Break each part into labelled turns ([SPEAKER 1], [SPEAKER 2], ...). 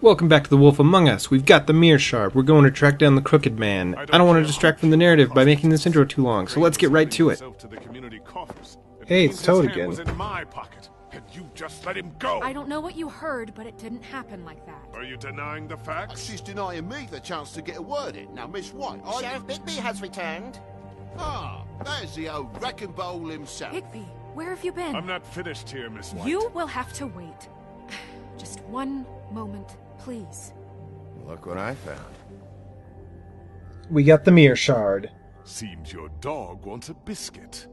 [SPEAKER 1] Welcome back to The Wolf Among Us. We've got the Mirror Shard. We're going to track down the Crooked Man. I don't want to distract from the narrative by making this intro too long, so let's get right to it. Hey, it's Toad again.
[SPEAKER 2] You just let him go.
[SPEAKER 3] I don't know what you heard, but it didn't happen like that.
[SPEAKER 2] Are you denying the facts?
[SPEAKER 4] She's denying me the chance to get a word in. Now, Miss White,
[SPEAKER 5] Sheriff Bigby has returned.
[SPEAKER 4] Ah, there's the old wrecking bowl himself.
[SPEAKER 3] Bigby, where have you been?
[SPEAKER 2] I'm not finished here, Miss White.
[SPEAKER 3] You will have to wait. Just one moment, please.
[SPEAKER 4] Look what I found.
[SPEAKER 1] We got the Mirror Shard.
[SPEAKER 2] Seems your dog wants a biscuit.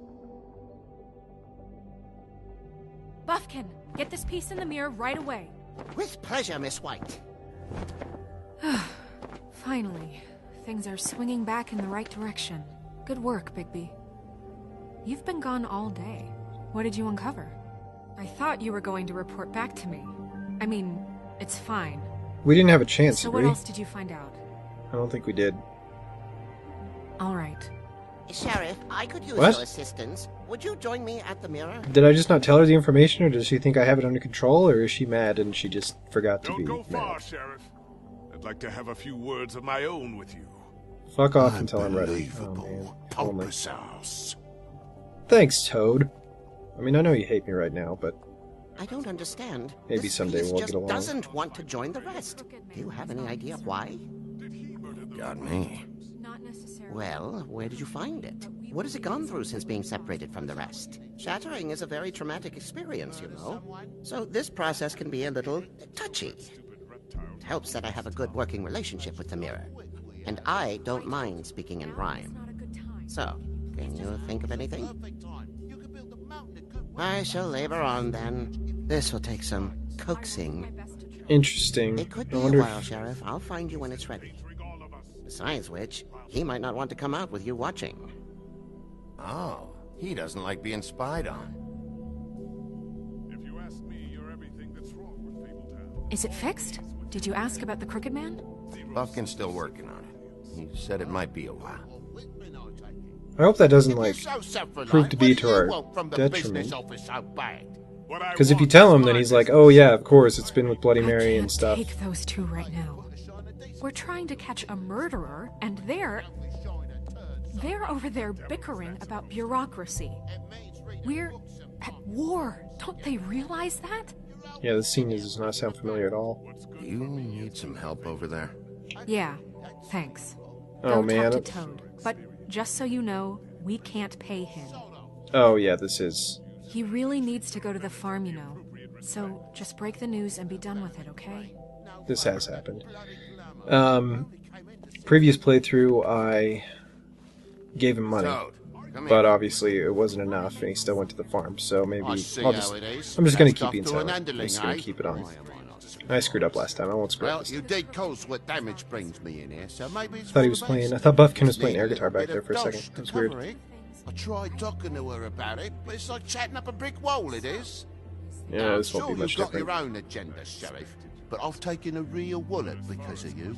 [SPEAKER 3] Buffkin, get this piece in the mirror right away.
[SPEAKER 5] With pleasure, Miss White.
[SPEAKER 3] Finally, things are swinging back in the right direction. Good work, Bigby. You've been gone all day. What did you uncover? I thought you were going to report back to me. I mean, it's fine.
[SPEAKER 1] We didn't have a chance,
[SPEAKER 3] So
[SPEAKER 1] did
[SPEAKER 3] what
[SPEAKER 1] we?
[SPEAKER 3] else did you find out?
[SPEAKER 1] I don't think we did.
[SPEAKER 3] All right.
[SPEAKER 5] Sheriff, I could use
[SPEAKER 1] What?
[SPEAKER 5] your assistance. Would you join me at the mirror?
[SPEAKER 1] Did I just not tell her the information, or does she think I have it under control, or is she mad and she just forgot to
[SPEAKER 2] Don't
[SPEAKER 1] be
[SPEAKER 2] go far,
[SPEAKER 1] mad?
[SPEAKER 2] Sheriff. I'd like to have a few words of my own with you.
[SPEAKER 1] Fuck off until I'm ready. Oh, man.
[SPEAKER 4] Unbelievable.
[SPEAKER 1] Only.
[SPEAKER 4] Pompous house.
[SPEAKER 1] Thanks, Toad. I mean, I know you hate me right now, but
[SPEAKER 5] I don't understand.
[SPEAKER 1] Maybe
[SPEAKER 5] This
[SPEAKER 1] someday
[SPEAKER 5] piece
[SPEAKER 1] we'll
[SPEAKER 5] just
[SPEAKER 1] get along.
[SPEAKER 5] doesn't want to join the rest. Do you have any idea why?
[SPEAKER 4] Got me.
[SPEAKER 3] Not necessarily.
[SPEAKER 5] Well, where did you find it? What has it gone through since being separated from the rest? Shattering is a very traumatic experience, you know. So this process can be a little touchy. It helps that I have a good working relationship with the mirror. And I don't mind speaking in
[SPEAKER 3] It's
[SPEAKER 5] rhyme.
[SPEAKER 3] not a good time.
[SPEAKER 5] So, can you think of anything? I shall labor on then. This will take some
[SPEAKER 3] My
[SPEAKER 5] coaxing.
[SPEAKER 3] best to try.
[SPEAKER 1] interesting.
[SPEAKER 5] It could
[SPEAKER 1] I
[SPEAKER 5] be a
[SPEAKER 1] wonder
[SPEAKER 5] while,
[SPEAKER 1] if...
[SPEAKER 5] Sheriff. I'll find you when it's ready. Besides which, he might not want to come out with you watching.
[SPEAKER 4] Oh, he doesn't like being spied on.
[SPEAKER 2] If you ask me, you're everything that's wrong with Fabletown.
[SPEAKER 3] Is it fixed? Did you ask about the Crooked Man?
[SPEAKER 4] Buffkin's still working on it. He said it might be a while.
[SPEAKER 1] I hope that doesn't, like,
[SPEAKER 4] prove
[SPEAKER 1] prove to be to our detriment. Because if you
[SPEAKER 2] want
[SPEAKER 1] tell
[SPEAKER 2] is
[SPEAKER 1] him, then
[SPEAKER 2] my
[SPEAKER 1] he's like, oh yeah, of course, it's been with Bloody Mary
[SPEAKER 3] I
[SPEAKER 1] and
[SPEAKER 3] can't
[SPEAKER 1] stuff.
[SPEAKER 3] take those two right now. We're trying to catch a murderer, and they're over there bickering about bureaucracy. We're at war. Don't they realize that?
[SPEAKER 1] Yeah, this scene does not sound familiar at all.
[SPEAKER 4] You need some help over there?
[SPEAKER 3] Yeah, thanks.
[SPEAKER 1] Oh,
[SPEAKER 3] Go
[SPEAKER 1] man.
[SPEAKER 3] talk to Toad. But just so you know, we can't pay him.
[SPEAKER 1] Oh yeah, this is...
[SPEAKER 3] He really needs to go to the farm, you know. So just break the news and be done with it, okay?
[SPEAKER 1] This has happened. Previous playthrough, I gave him money,
[SPEAKER 4] Toad, come
[SPEAKER 1] but
[SPEAKER 4] here.
[SPEAKER 1] obviously it wasn't enough, and he still went to the farm. So maybe
[SPEAKER 4] I see
[SPEAKER 1] I'll
[SPEAKER 4] how
[SPEAKER 1] just,
[SPEAKER 4] it is.
[SPEAKER 1] I'm just gonna
[SPEAKER 4] That's
[SPEAKER 1] keep being
[SPEAKER 4] off to an
[SPEAKER 1] silent. I'm
[SPEAKER 4] underling,
[SPEAKER 1] just gonna
[SPEAKER 4] eh?
[SPEAKER 1] keep it on.
[SPEAKER 4] Why am I not surprised?
[SPEAKER 1] I screwed up last time. I won't screw up
[SPEAKER 4] Well,
[SPEAKER 1] this
[SPEAKER 4] you
[SPEAKER 1] time.
[SPEAKER 4] did cause what damage brings me in here, so maybe it's
[SPEAKER 1] I thought he
[SPEAKER 4] for
[SPEAKER 1] was
[SPEAKER 4] the
[SPEAKER 1] playing.
[SPEAKER 4] best.
[SPEAKER 1] I thought Buffkin was
[SPEAKER 4] Just
[SPEAKER 1] playing
[SPEAKER 4] need
[SPEAKER 1] air
[SPEAKER 4] a
[SPEAKER 1] guitar back
[SPEAKER 4] bit
[SPEAKER 1] there
[SPEAKER 4] of
[SPEAKER 1] for a second.
[SPEAKER 4] dosh
[SPEAKER 1] That
[SPEAKER 4] to
[SPEAKER 1] was weird.
[SPEAKER 4] cover it. I tried talking to her about it, but it's like chatting up a brick wall, it is.
[SPEAKER 1] Yeah,
[SPEAKER 4] Now,
[SPEAKER 1] this won't
[SPEAKER 4] sure
[SPEAKER 1] be much
[SPEAKER 4] you've got
[SPEAKER 1] different.
[SPEAKER 4] your own agenda, Sheriff, but I've taken a real wallet because of you,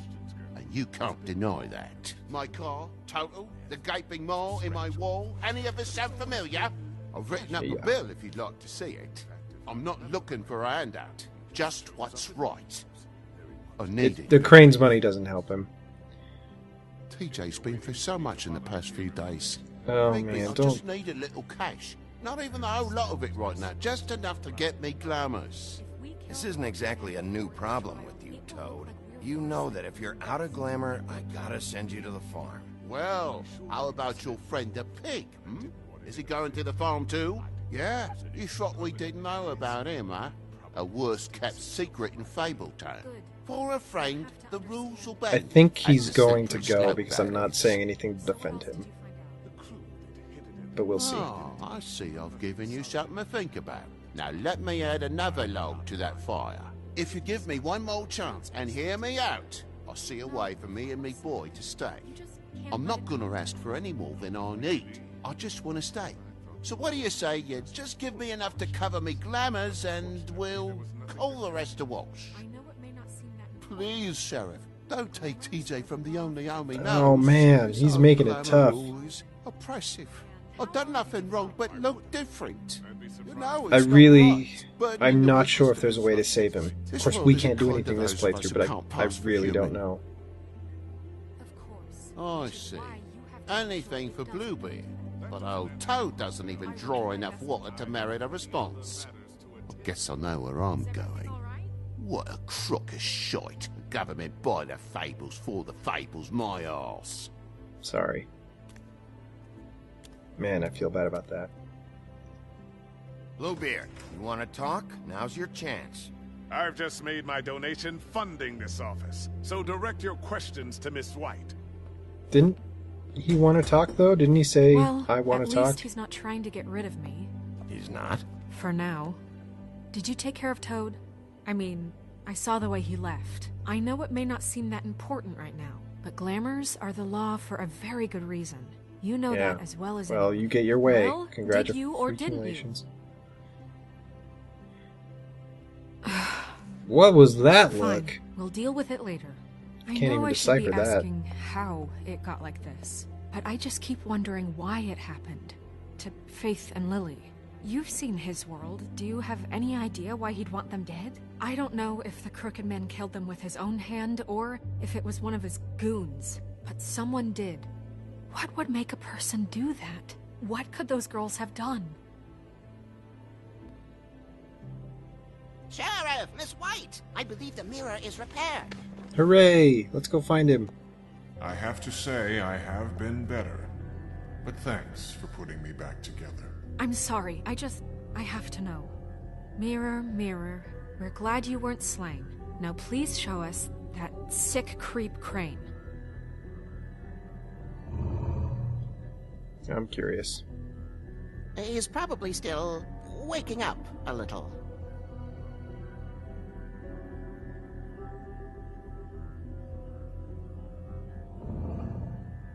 [SPEAKER 4] and you can't deny that. My car, total, the gaping maw in my wall, any of this sound familiar? I've written up
[SPEAKER 1] Yeah.
[SPEAKER 4] a bill if you'd like to see it. I'm not looking for a handout, just what's right. I need it.
[SPEAKER 1] The Crane's money doesn't help him.
[SPEAKER 4] TJ's been through so much in the past few days.
[SPEAKER 1] Oh
[SPEAKER 4] Maybe
[SPEAKER 1] man,
[SPEAKER 4] I
[SPEAKER 1] don't.
[SPEAKER 4] just need a little cash. Not even a whole lot of it right now, just enough to get me glamours.
[SPEAKER 6] This isn't exactly a new problem with you, Toad. You know that if you're out of glamour, I gotta send you to the farm.
[SPEAKER 4] Well, how about your friend the pig, hmm? Is he going to the farm too? Yeah, you thought we didn't know about him, huh? A worst-kept secret in Fabletown. For a friend, the rules will bend.
[SPEAKER 1] I think
[SPEAKER 4] and
[SPEAKER 1] he's
[SPEAKER 4] the
[SPEAKER 1] going to
[SPEAKER 4] slippery
[SPEAKER 1] go
[SPEAKER 4] slope
[SPEAKER 1] because I'm
[SPEAKER 4] that
[SPEAKER 1] not
[SPEAKER 4] is.
[SPEAKER 1] saying anything to defend him. But we'll see.
[SPEAKER 4] Oh, I see I've given you something to think about. Now let me add another log to that fire. If you give me one more chance and hear me out, I'll see a way for me and me boy to stay. I'm not gonna ask for any more than I need. I just want to stay. So what do you say you just give me enough to cover me glamours and we'll call the rest a wash?
[SPEAKER 3] I know it may not seem that
[SPEAKER 4] Please, Sheriff, don't take TJ from the only homie
[SPEAKER 1] Oh,
[SPEAKER 4] knows.
[SPEAKER 1] man, he's making it
[SPEAKER 4] glamour
[SPEAKER 1] tough.
[SPEAKER 4] rules. Oppressive. I've done nothing wrong but look different. You know,
[SPEAKER 1] I
[SPEAKER 4] it's not
[SPEAKER 1] really...
[SPEAKER 4] right. Burdening
[SPEAKER 1] I'm
[SPEAKER 4] the
[SPEAKER 1] not
[SPEAKER 4] witness
[SPEAKER 1] sure if there's a way to
[SPEAKER 4] with
[SPEAKER 1] save him. Of
[SPEAKER 4] This
[SPEAKER 1] course,
[SPEAKER 4] world
[SPEAKER 1] we
[SPEAKER 4] isn't
[SPEAKER 1] can't do
[SPEAKER 4] kind
[SPEAKER 1] anything
[SPEAKER 4] to
[SPEAKER 1] this
[SPEAKER 4] those of us
[SPEAKER 1] playthrough,
[SPEAKER 4] who
[SPEAKER 1] but
[SPEAKER 4] can't
[SPEAKER 1] I
[SPEAKER 4] pass for
[SPEAKER 1] really don't
[SPEAKER 4] human.
[SPEAKER 1] know.
[SPEAKER 3] Of course.
[SPEAKER 4] I
[SPEAKER 3] Which is
[SPEAKER 4] see.
[SPEAKER 3] why you have to
[SPEAKER 4] Anything for
[SPEAKER 3] make sure he doesn't.
[SPEAKER 4] Bluebeard. But old Toad doesn't even draw enough water to merit a response. I guess I know where I'm going.
[SPEAKER 3] All right?
[SPEAKER 4] What a crock of shite. Government by the fables for the fables, my arse.
[SPEAKER 1] Sorry. Man, I feel bad about that.
[SPEAKER 6] Bluebeard, you want to talk? Now's your chance.
[SPEAKER 2] I've just made my donation funding this office, so direct your questions to Miss White.
[SPEAKER 1] Didn't he want to talk, though? Didn't he say,
[SPEAKER 3] Well,
[SPEAKER 1] I want
[SPEAKER 3] at
[SPEAKER 1] to talk?
[SPEAKER 3] least he's not trying to get rid of me.
[SPEAKER 6] He's not?
[SPEAKER 3] For now. Did you take care of Toad? I mean, I saw the way he left. I know it may not seem that important right now, but glamours are the law for a very good reason. You know
[SPEAKER 1] Yeah.
[SPEAKER 3] that as well as
[SPEAKER 1] Well,
[SPEAKER 3] anyone.
[SPEAKER 1] you get your way.
[SPEAKER 3] Well, did you or didn't you?
[SPEAKER 1] Congratulations. What was that
[SPEAKER 3] Fine.
[SPEAKER 1] look?
[SPEAKER 3] We'll deal with it later. I
[SPEAKER 1] Can't
[SPEAKER 3] know
[SPEAKER 1] even
[SPEAKER 3] I should be
[SPEAKER 1] decipher that.
[SPEAKER 3] asking how it got like this, but I just keep wondering why it happened. To Faith and Lily. You've seen his world. Do you have any idea why he'd want them dead? I don't know if the Crooked Man killed them with his own hand or if it was one of his goons, but someone did. What would make a person do that? What could those girls have done?
[SPEAKER 5] Sheriff, Miss White, I believe the mirror is repaired.
[SPEAKER 1] Hooray! Let's go find him.
[SPEAKER 2] I have to say I have been better, but thanks for putting me back together.
[SPEAKER 3] I'm sorry, I have to know. Mirror, mirror, we're glad you weren't slain. Now please show us that sick creep Crane.
[SPEAKER 1] I'm curious.
[SPEAKER 5] He's probably still waking up a little.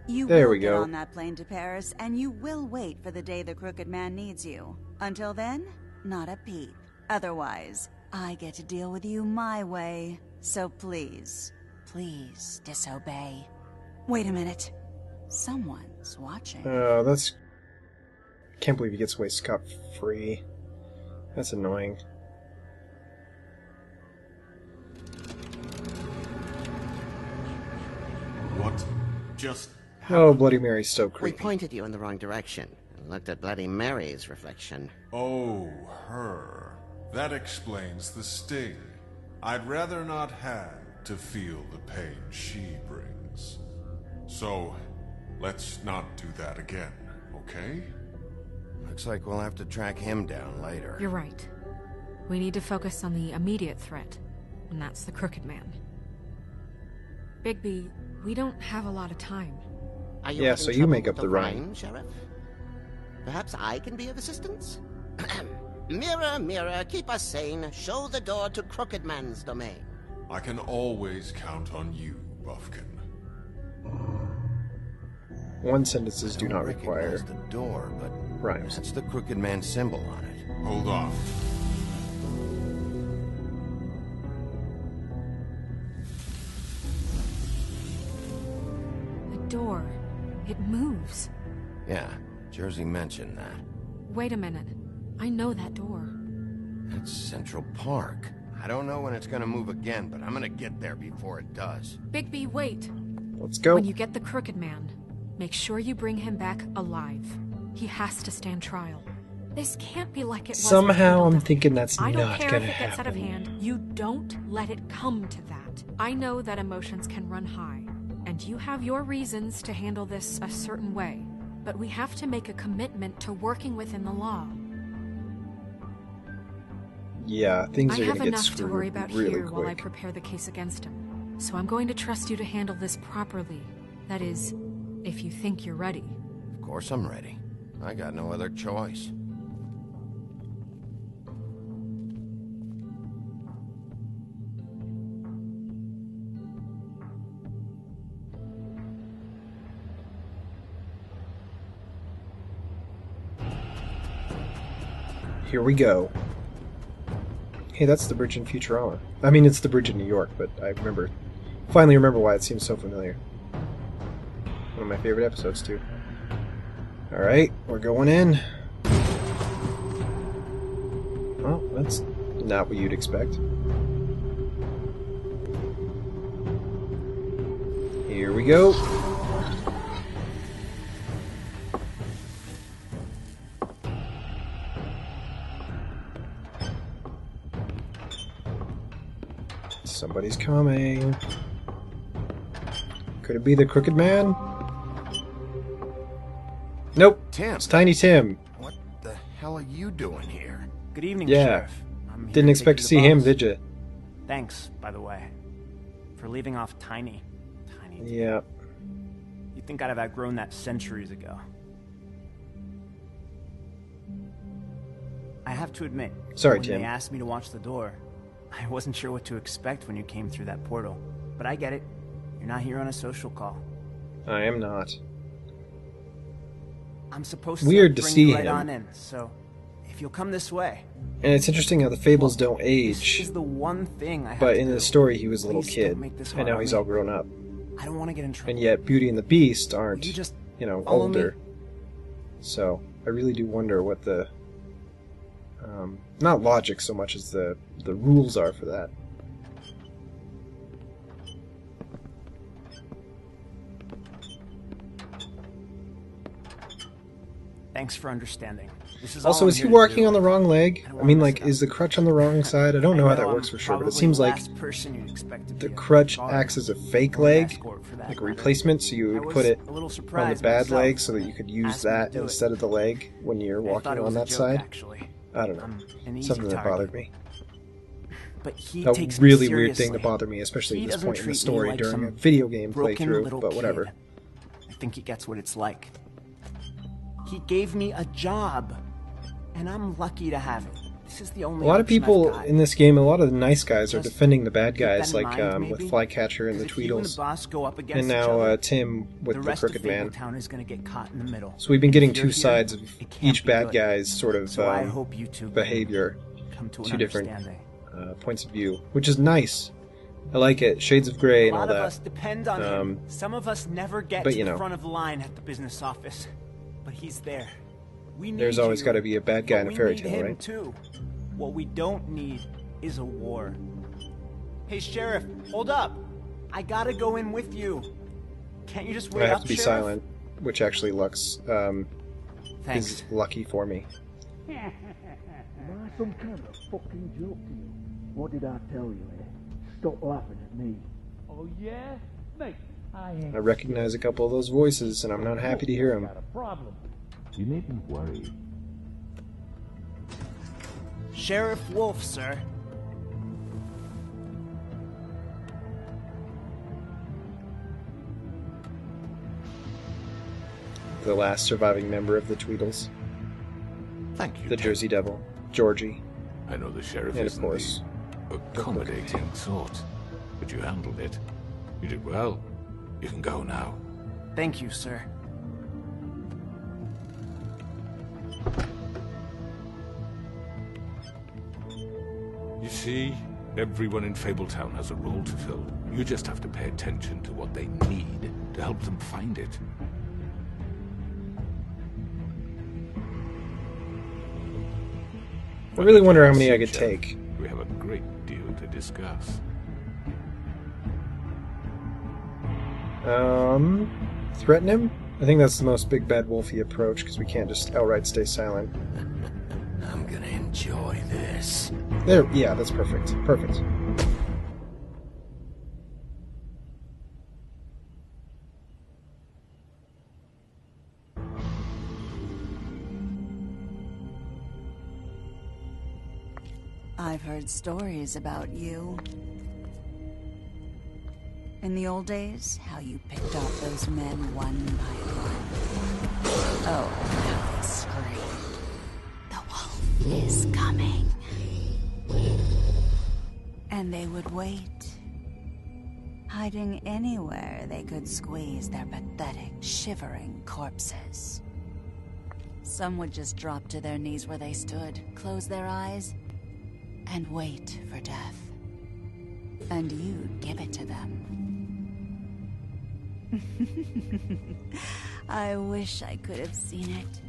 [SPEAKER 7] You
[SPEAKER 1] There
[SPEAKER 7] will
[SPEAKER 1] we
[SPEAKER 7] get
[SPEAKER 1] go.
[SPEAKER 7] on that plane to Paris, and you will wait for the day the Crooked Man needs you. Until then, not a peep. Otherwise, I get to deal with you my way. So please, please disobey. Wait a minute. Someone's watching.
[SPEAKER 1] Oh, that's... Can't believe he gets away scot-free. That's annoying.
[SPEAKER 2] What? Just...
[SPEAKER 1] Oh, Bloody Mary's so
[SPEAKER 5] We
[SPEAKER 1] creepy.
[SPEAKER 5] pointed you in the wrong direction and looked at Bloody Mary's reflection.
[SPEAKER 2] Oh, her. That explains the sting. I'd rather not have to feel the pain she brings. So, let's not do that again, okay?
[SPEAKER 6] Looks like we'll have to track him down later.
[SPEAKER 3] You're right. We need to focus on the immediate threat, and that's the Crooked Man. Bigby, we don't have a lot of time.
[SPEAKER 5] Are you
[SPEAKER 1] Yeah,
[SPEAKER 5] having
[SPEAKER 1] so you
[SPEAKER 5] trouble
[SPEAKER 1] make
[SPEAKER 5] with
[SPEAKER 1] up the rhyme.
[SPEAKER 5] rhyme, Sheriff? Perhaps I can be of assistance? Mirror, mirror, keep us sane. Show the door to Crooked Man's domain.
[SPEAKER 2] I can always count on you, Buffkin.
[SPEAKER 1] One sentences do
[SPEAKER 6] I
[SPEAKER 1] not
[SPEAKER 6] don't
[SPEAKER 1] require
[SPEAKER 6] recognize the door, but
[SPEAKER 1] rhymes.
[SPEAKER 6] that's the Crooked Man symbol on it.
[SPEAKER 2] Hold on.
[SPEAKER 3] The door. It moves.
[SPEAKER 6] Yeah, Jersey mentioned that.
[SPEAKER 3] Wait a minute. I know that door.
[SPEAKER 6] That's Central Park. I don't know when it's gonna move again, but I'm gonna get there before it does.
[SPEAKER 3] Bigby, wait.
[SPEAKER 1] Let's go.
[SPEAKER 3] When you get the Crooked Man, make sure you bring him back alive. He has to stand trial. This can't be like it was. with
[SPEAKER 1] Somehow I'm
[SPEAKER 3] Tweedledum.
[SPEAKER 1] thinking that's
[SPEAKER 3] I don't
[SPEAKER 1] not
[SPEAKER 3] care
[SPEAKER 1] gonna
[SPEAKER 3] if it gets out of
[SPEAKER 1] happen.
[SPEAKER 3] hand. You don't let it come to that. I know that emotions can run high, and you have your reasons to handle this a certain way. But we have to make a commitment to working within the law.
[SPEAKER 1] Yeah, things
[SPEAKER 3] I
[SPEAKER 1] are
[SPEAKER 3] have
[SPEAKER 1] gonna get
[SPEAKER 3] able to worry
[SPEAKER 1] screwed
[SPEAKER 3] about
[SPEAKER 1] really
[SPEAKER 3] here while I
[SPEAKER 1] quick.
[SPEAKER 3] prepare the case against him. So I'm going to trust you to handle this properly. That is, if you think you're ready.
[SPEAKER 6] Of course I'm ready. I got no other choice.
[SPEAKER 1] Here we go. Hey, that's the bridge in Futurama. I mean, it's the bridge in New York, but I finally remember why it seems so familiar. One of my favorite episodes, too. Alright, we're going in. Well, that's not what you'd expect. Here we go. Somebody's coming. Could it be the Crooked Man? Nope.
[SPEAKER 6] Tim.
[SPEAKER 1] It's Tiny Tim.
[SPEAKER 6] What the hell are you doing here?
[SPEAKER 8] Good evening,
[SPEAKER 1] Yeah.
[SPEAKER 8] Sheriff. I'm here
[SPEAKER 1] Didn't
[SPEAKER 8] to
[SPEAKER 1] expect
[SPEAKER 8] take
[SPEAKER 1] to
[SPEAKER 8] you
[SPEAKER 1] see him,
[SPEAKER 8] box.
[SPEAKER 1] did you?
[SPEAKER 8] Thanks, by the way, for leaving off Tiny. Tiny.
[SPEAKER 1] Yeah.
[SPEAKER 8] You'd think I'd have outgrown that centuries ago. I have to admit,
[SPEAKER 1] Sorry,
[SPEAKER 8] when
[SPEAKER 1] Tim.
[SPEAKER 8] they asked me to watch the door, I wasn't sure what to expect when you came through that portal. But I get it. You're not here on a social call.
[SPEAKER 1] I am not.
[SPEAKER 8] I'm supposed
[SPEAKER 1] Weird
[SPEAKER 8] to
[SPEAKER 1] to
[SPEAKER 8] bring
[SPEAKER 1] see
[SPEAKER 8] you right
[SPEAKER 1] him.
[SPEAKER 8] on in, so if you'll come this way.
[SPEAKER 1] And it's interesting how the fables don't
[SPEAKER 8] This
[SPEAKER 1] age.
[SPEAKER 8] is the one thing I have
[SPEAKER 1] But
[SPEAKER 8] to
[SPEAKER 1] in
[SPEAKER 8] do.
[SPEAKER 1] the story, he was a little
[SPEAKER 8] Please
[SPEAKER 1] kid.
[SPEAKER 8] don't make this
[SPEAKER 1] And
[SPEAKER 8] hard
[SPEAKER 1] now
[SPEAKER 8] on
[SPEAKER 1] he's
[SPEAKER 8] me.
[SPEAKER 1] all grown up.
[SPEAKER 8] I don't want to get in trouble.
[SPEAKER 1] And yet, Beauty and the Beast
[SPEAKER 8] Will
[SPEAKER 1] aren't,
[SPEAKER 8] you just
[SPEAKER 1] you know,
[SPEAKER 8] follow me?
[SPEAKER 1] older. So, I really do wonder what the... not logic so much as the rules are for that.
[SPEAKER 8] Thanks for understanding. This is
[SPEAKER 1] Also,
[SPEAKER 8] all I'm
[SPEAKER 1] is he
[SPEAKER 8] here to
[SPEAKER 1] walking
[SPEAKER 8] do.
[SPEAKER 1] on the wrong leg?
[SPEAKER 8] I don't
[SPEAKER 1] I mean,
[SPEAKER 8] wanna
[SPEAKER 1] like,
[SPEAKER 8] mess it
[SPEAKER 1] is the crutch on the wrong side? I don't know how that works for sure, but it seems like the crutch acts as a fake leg, like a replacement, so you would put it on the bad leg so that you could use that instead of the leg when you're walking on that side.
[SPEAKER 8] Actually.
[SPEAKER 1] I don't know.
[SPEAKER 8] An easy
[SPEAKER 1] Something that
[SPEAKER 8] target.
[SPEAKER 1] bothered me.
[SPEAKER 8] But he
[SPEAKER 1] A
[SPEAKER 8] takes me
[SPEAKER 1] really weird thing
[SPEAKER 8] seriously.
[SPEAKER 1] to bother me, especially
[SPEAKER 8] He
[SPEAKER 1] at this
[SPEAKER 8] doesn't
[SPEAKER 1] point in the
[SPEAKER 8] treat me
[SPEAKER 1] story
[SPEAKER 8] like
[SPEAKER 1] during
[SPEAKER 8] some
[SPEAKER 1] a video game
[SPEAKER 8] broken
[SPEAKER 1] playthrough,
[SPEAKER 8] little
[SPEAKER 1] but whatever.
[SPEAKER 8] kid. I think he gets what it's like. He gave me a job, and I'm lucky to have it. This is the only
[SPEAKER 1] A lot of
[SPEAKER 8] option I've
[SPEAKER 1] people
[SPEAKER 8] got.
[SPEAKER 1] in this game, a lot of the nice guys are
[SPEAKER 8] Just
[SPEAKER 1] defending the bad
[SPEAKER 8] keep that
[SPEAKER 1] guys,
[SPEAKER 8] in
[SPEAKER 1] like
[SPEAKER 8] mind,
[SPEAKER 1] with
[SPEAKER 8] maybe?
[SPEAKER 1] Flycatcher and the
[SPEAKER 8] 'Cause if you and
[SPEAKER 1] Tweedles,
[SPEAKER 8] the boss go up against
[SPEAKER 1] and
[SPEAKER 8] each
[SPEAKER 1] now
[SPEAKER 8] other,
[SPEAKER 1] Tim with
[SPEAKER 8] the
[SPEAKER 1] the
[SPEAKER 8] rest
[SPEAKER 1] Crooked
[SPEAKER 8] of
[SPEAKER 1] Man.
[SPEAKER 8] Fabletown is going to get caught in the middle.
[SPEAKER 1] So we've been getting
[SPEAKER 8] If
[SPEAKER 1] two
[SPEAKER 8] you're
[SPEAKER 1] sides
[SPEAKER 8] here,
[SPEAKER 1] of
[SPEAKER 8] it can't
[SPEAKER 1] each
[SPEAKER 8] be
[SPEAKER 1] bad
[SPEAKER 8] good.
[SPEAKER 1] guy's sort of
[SPEAKER 8] So I hope you two
[SPEAKER 1] behavior,
[SPEAKER 8] come to an
[SPEAKER 1] two different
[SPEAKER 8] understanding.
[SPEAKER 1] points of view, which is nice. I like it. Shades of Grey
[SPEAKER 8] A
[SPEAKER 1] and all
[SPEAKER 8] lot of
[SPEAKER 1] that.
[SPEAKER 8] us depend on him. Some of us never get
[SPEAKER 1] but,
[SPEAKER 8] to
[SPEAKER 1] you
[SPEAKER 8] the
[SPEAKER 1] know.
[SPEAKER 8] front of the line at the business office, but he's there. We need
[SPEAKER 1] There's always
[SPEAKER 8] you,
[SPEAKER 1] got to be a bad guy
[SPEAKER 8] but
[SPEAKER 1] in a
[SPEAKER 8] we
[SPEAKER 1] fairy
[SPEAKER 8] need
[SPEAKER 1] tale,
[SPEAKER 8] him
[SPEAKER 1] right?
[SPEAKER 8] Too. What we don't need is a war. Hey, Sheriff, hold up! I gotta go in with you. Can't you just wait
[SPEAKER 1] I have
[SPEAKER 8] up,
[SPEAKER 1] to be
[SPEAKER 8] Sheriff?
[SPEAKER 1] silent, which actually looks
[SPEAKER 8] Thanks.
[SPEAKER 1] is lucky for me.
[SPEAKER 9] Am I some kind of fucking joke to you? What did I tell you, eh? Stop laughing at me. Oh, yeah? Mate, I ain't...
[SPEAKER 1] I recognize a couple of those voices, and I'm not happy to hear them.
[SPEAKER 9] got a problem. You needn't worry.
[SPEAKER 8] Sheriff Wolf, sir.
[SPEAKER 1] The last surviving member of the Tweedles,
[SPEAKER 10] Thank you,
[SPEAKER 1] the
[SPEAKER 10] Ted.
[SPEAKER 1] Jersey Devil, Georgie,
[SPEAKER 10] I know the sheriff
[SPEAKER 1] and of
[SPEAKER 10] isn't
[SPEAKER 1] course,
[SPEAKER 10] the accommodating sort, but you handled it. You did well. You can go now.
[SPEAKER 8] Thank you, sir.
[SPEAKER 10] You see, everyone in Fabletown has a role to fill. You just have to pay attention to what they need to help them find it.
[SPEAKER 1] I really wonder how many I
[SPEAKER 10] Sheriff,
[SPEAKER 1] could take.
[SPEAKER 10] We have a great deal to discuss.
[SPEAKER 1] Threaten him? I think that's the most big bad wolfy approach, because we can't just outright stay silent.
[SPEAKER 6] I'm gonna enjoy this.
[SPEAKER 1] There, yeah, that's perfect. Perfect.
[SPEAKER 7] I've heard stories about you. In the old days, how you picked off those men one by one. Oh, how they scream. The wolf is coming. And they would wait, hiding anywhere they could squeeze their pathetic, shivering corpses. Some would just drop to their knees where they stood, close their eyes, and wait for death. And you'd give it to them. I wish I could have seen it.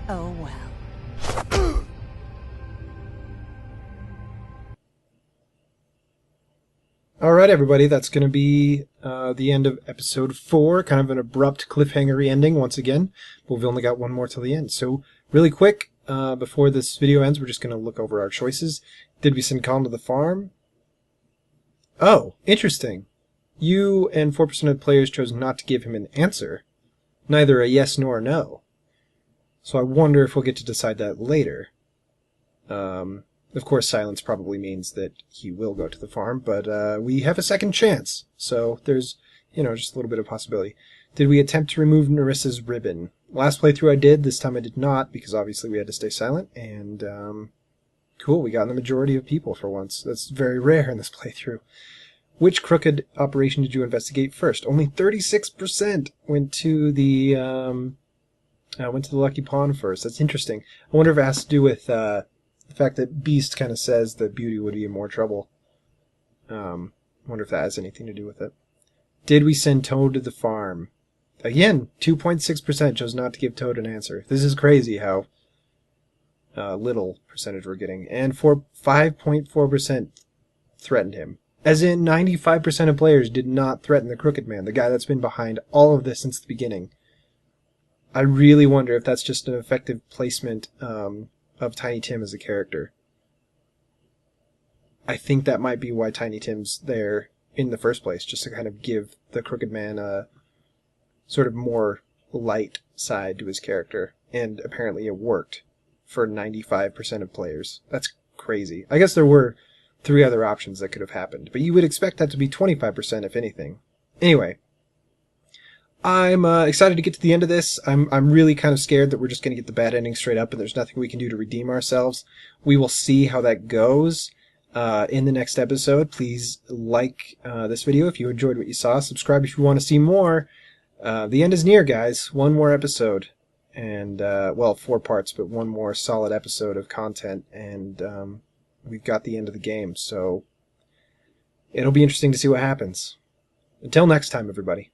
[SPEAKER 7] Oh well.
[SPEAKER 1] Alright everybody, that's going to be the end of episode 4. Kind of an abrupt cliffhanger ending once again, but we've only got one more till the end. So really quick, before this video ends, we're just going to look over our choices. Did we send Colin to the farm? Oh, interesting. You and 4% of players chose not to give him an answer. Neither a yes nor a no. So I wonder if we'll get to decide that later. Of course, silence probably means that he will go to the farm, but we have a second chance. So there's, just a little bit of possibility. Did we attempt to remove Nerissa's ribbon? Last playthrough I did. This time I did not, because obviously we had to stay silent. And cool, we got the majority of people for once. That's very rare in this playthrough. Which crooked operation did you investigate first? Only 36% went to the Lucky Pawn first. That's interesting. I wonder if it has to do with the fact that Beast kind of says that Beauty would be in more trouble. Wonder if that has anything to do with it. Did we send Toad to the farm? Again, 2.6% chose not to give Toad an answer. This is crazy how little percentage we're getting. And 5.4% threatened him. As in, 95% of players did not threaten the Crooked Man, the guy that's been behind all of this since the beginning. I really wonder if that's just an effective placement of Tiny Tim as a character. I think that might be why Tiny Tim's there in the first place, just to kind of give the Crooked Man a sort of more light side to his character. And apparently it worked for 95% of players. That's crazy. I guess there were 3 other options that could have happened, but you would expect that to be 25% if anything. Anyway, I'm excited to get to the end of this. I'm really kind of scared that we're just going to get the bad ending straight up and there's nothing we can do to redeem ourselves. We will see how that goes in the next episode. Please like this video if you enjoyed what you saw. Subscribe if you want to see more. The end is near, guys. One more episode. And, well, 4 parts, but one more solid episode of content. And we've got the end of the game. So it'll be interesting to see what happens. Until next time, everybody.